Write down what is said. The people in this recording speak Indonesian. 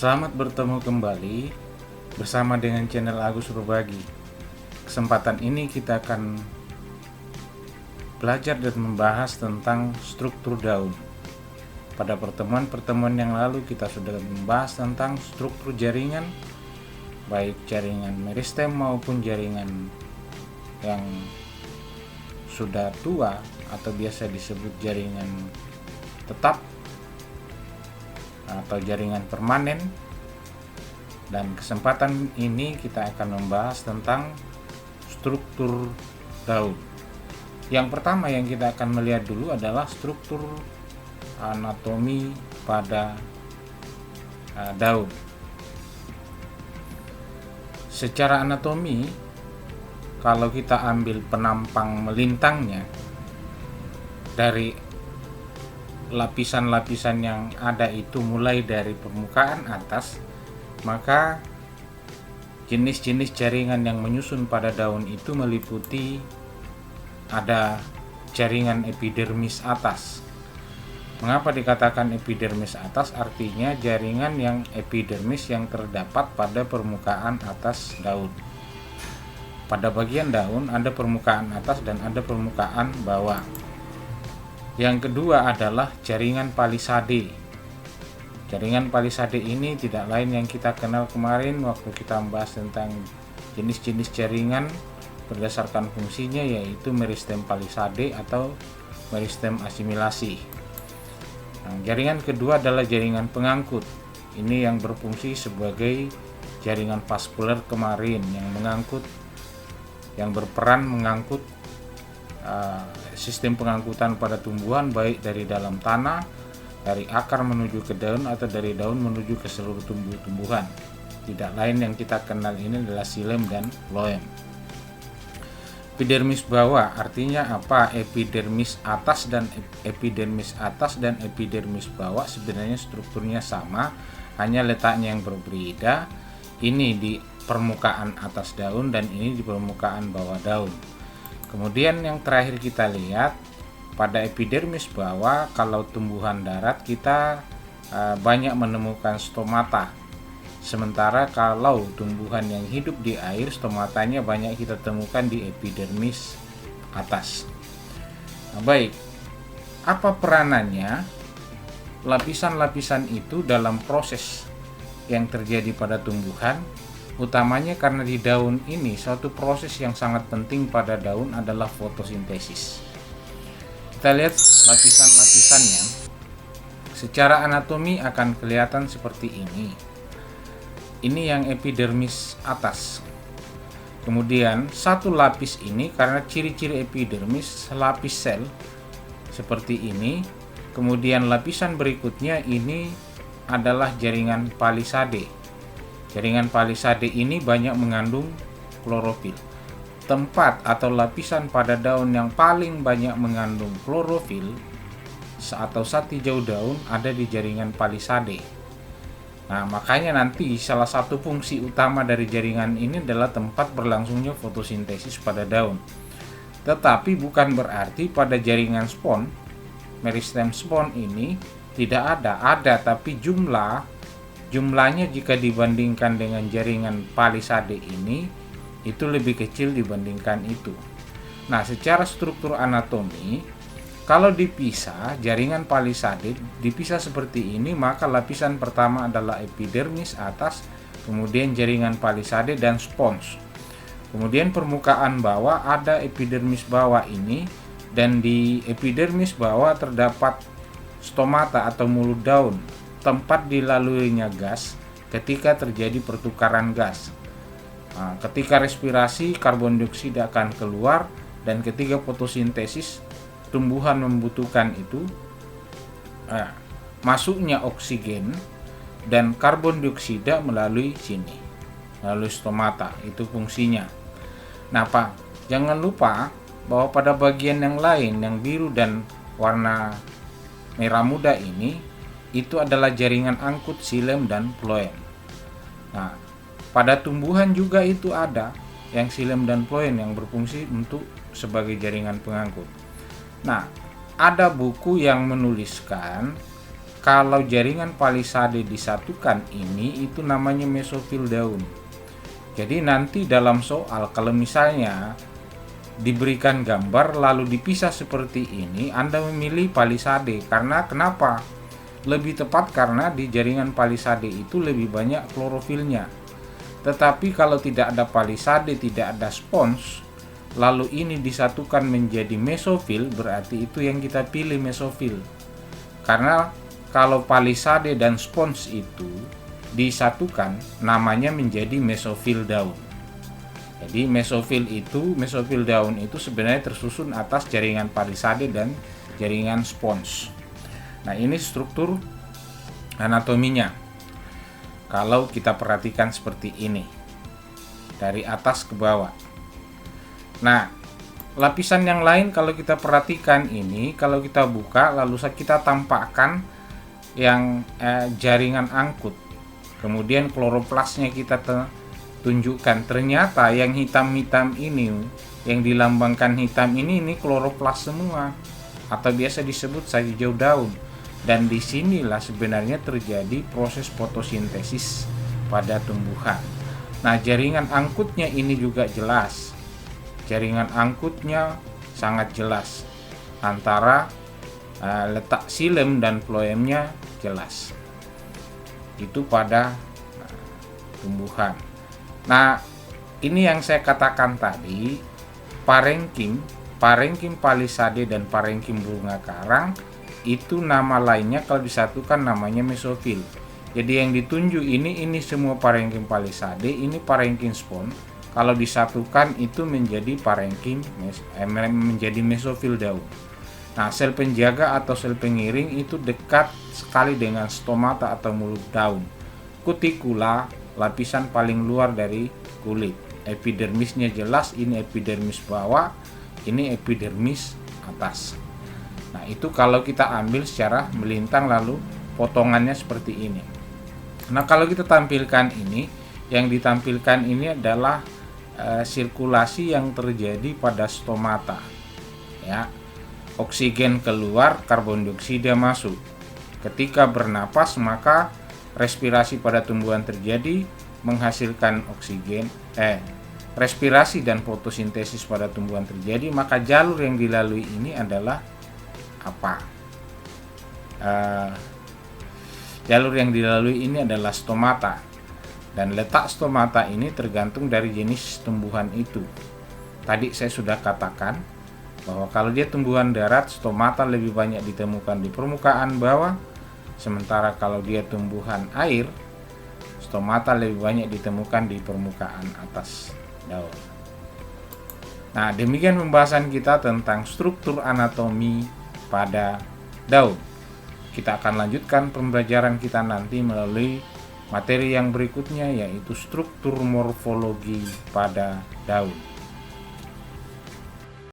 Selamat bertemu kembali bersama dengan channel Agus Berbagi. Kesempatan ini kita akan belajar dan membahas tentang struktur daun. Pada pertemuan-pertemuan yang lalu kita sudah membahas tentang struktur jaringan, baik jaringan meristem maupun jaringan yang sudah tua atau biasa disebut jaringan tetap atau jaringan permanen. Dan kesempatan ini kita akan membahas tentang struktur daun. Yang pertama yang kita akan melihat dulu adalah struktur anatomi pada daun. Secara anatomi, kalau kita ambil penampang melintangnya dari lapisan-lapisan yang ada itu mulai dari permukaan atas, maka jenis-jenis jaringan yang menyusun pada daun itu meliputi ada jaringan epidermis atas. Mengapa dikatakan epidermis atas? Artinya jaringan yang epidermis yang terdapat pada permukaan atas daun. Pada bagian daun ada permukaan atas dan ada permukaan bawah. Yang kedua adalah jaringan palisade. Jaringan palisade ini tidak lain yang kita kenal kemarin waktu kita membahas tentang jenis-jenis jaringan berdasarkan fungsinya, yaitu meristem palisade atau meristem asimilasi. Nah, jaringan kedua adalah jaringan pengangkut. Ini yang berfungsi sebagai jaringan vaskuler kemarin yang berperan mengangkut sistem pengangkutan pada tumbuhan, baik dari dalam tanah, dari akar menuju ke daun, atau dari daun menuju ke seluruh tumbuhan. Tidak lain yang kita kenal ini adalah xilem dan phloem. Epidermis bawah artinya apa? Epidermis atas dan epidermis bawah sebenarnya strukturnya sama, hanya letaknya yang berbeda. Ini di permukaan atas daun dan ini di permukaan bawah daun. Kemudian yang terakhir kita lihat pada epidermis bawah, kalau tumbuhan darat kita banyak menemukan stomata. Sementara kalau tumbuhan yang hidup di air, stomatanya banyak kita temukan di epidermis atas. Nah, baik, apa peranannya lapisan-lapisan itu dalam proses yang terjadi pada tumbuhan? Utamanya karena di daun ini suatu proses yang sangat penting pada daun adalah fotosintesis. Kita lihat lapisan-lapisannya. Secara anatomi akan kelihatan seperti ini. Ini yang epidermis atas. Kemudian satu lapis ini, karena ciri-ciri epidermis lapis sel seperti ini. Kemudian lapisan berikutnya ini adalah jaringan palisade. Jaringan palisade ini banyak mengandung klorofil. Tempat atau lapisan pada daun yang paling banyak mengandung klorofil atau zat hijau daun ada di jaringan palisade. Nah, makanya nanti salah satu fungsi utama dari jaringan ini adalah tempat berlangsungnya fotosintesis pada daun. Tetapi bukan berarti pada jaringan spon, meristem spon ini tidak ada, tapi jumlahnya jika dibandingkan dengan jaringan palisade ini itu lebih kecil dibandingkan itu. Nah, secara struktur anatomi, kalau dipisah jaringan palisade dipisah seperti ini, maka lapisan pertama adalah epidermis atas, kemudian jaringan palisade dan spons. Kemudian permukaan bawah ada epidermis bawah ini, dan di epidermis bawah terdapat stomata atau mulut daun, tempat dilaluinya gas ketika terjadi pertukaran gas. Nah, ketika respirasi, karbon dioksida akan keluar, dan ketika fotosintesis, tumbuhan membutuhkan itu masuknya oksigen dan karbon dioksida melalui sini, melalui stomata. Itu fungsinya. Nah, Pak, jangan lupa bahwa pada bagian yang lain, yang biru dan warna merah muda ini, itu adalah jaringan angkut xilem dan phloem. Nah, pada tumbuhan juga itu ada yang xilem dan phloem yang berfungsi untuk sebagai jaringan pengangkut. Nah, ada buku yang menuliskan kalau jaringan palisade disatukan ini itu namanya mesofil daun. Jadi nanti dalam soal kalau misalnya diberikan gambar lalu dipisah seperti ini, Anda memilih palisade. Karena kenapa? Lebih tepat karena di jaringan palisade itu lebih banyak klorofilnya. Tetapi kalau tidak ada palisade, tidak ada spons, lalu ini disatukan menjadi mesofil, berarti itu yang kita pilih mesofil. Karena kalau palisade dan spons itu disatukan, namanya menjadi mesofil daun. Jadi mesofil daun itu sebenarnya tersusun atas jaringan palisade dan jaringan spons. Nah, ini struktur anatominya. Kalau kita perhatikan seperti ini, dari atas ke bawah. Nah, lapisan yang lain kalau kita perhatikan ini, kalau kita buka lalu kita tampakkan yang jaringan angkut. Kemudian kloroplasnya kita tunjukkan. Ternyata yang hitam-hitam ini, yang dilambangkan hitam ini kloroplas semua, atau biasa disebut hijau daun. Dan disinilah sebenarnya terjadi proses fotosintesis pada tumbuhan. Nah, jaringan angkutnya ini juga jelas. Jaringan angkutnya sangat jelas. Antara letak xilem dan floemnya jelas. Itu pada tumbuhan. Nah, ini yang saya katakan tadi, parenkim palisade dan parenkim bunga karang itu nama lainnya kalau disatukan namanya mesofil. Jadi yang ditunjuk ini semua parenkim palisade, ini parenkim spon. Kalau disatukan itu menjadi menjadi mesofil daun. Nah, sel penjaga atau sel pengiring itu dekat sekali dengan stomata atau mulut daun. Kutikula, lapisan paling luar dari kulit. Epidermisnya jelas, ini epidermis bawah, ini epidermis atas. Nah, itu kalau kita ambil secara melintang lalu potongannya seperti ini. Nah, kalau kita tampilkan ini, yang ditampilkan ini adalah sirkulasi yang terjadi pada stomata. Ya. Oksigen keluar, karbon dioksida masuk. Ketika bernapas, maka respirasi pada tumbuhan terjadi, menghasilkan oksigen, respirasi dan fotosintesis pada tumbuhan terjadi, maka jalur yang dilalui ini adalah apa? Jalur yang dilalui ini adalah stomata, dan letak stomata ini tergantung dari jenis tumbuhan itu. Tadi saya sudah katakan bahwa kalau dia tumbuhan darat, stomata lebih banyak ditemukan di permukaan bawah, sementara kalau dia tumbuhan air, stomata lebih banyak ditemukan di permukaan atas daun. Nah, demikian pembahasan kita tentang struktur anatomi pada daun. Kita akan lanjutkan pembelajaran kita nanti melalui materi yang berikutnya, yaitu struktur morfologi pada daun.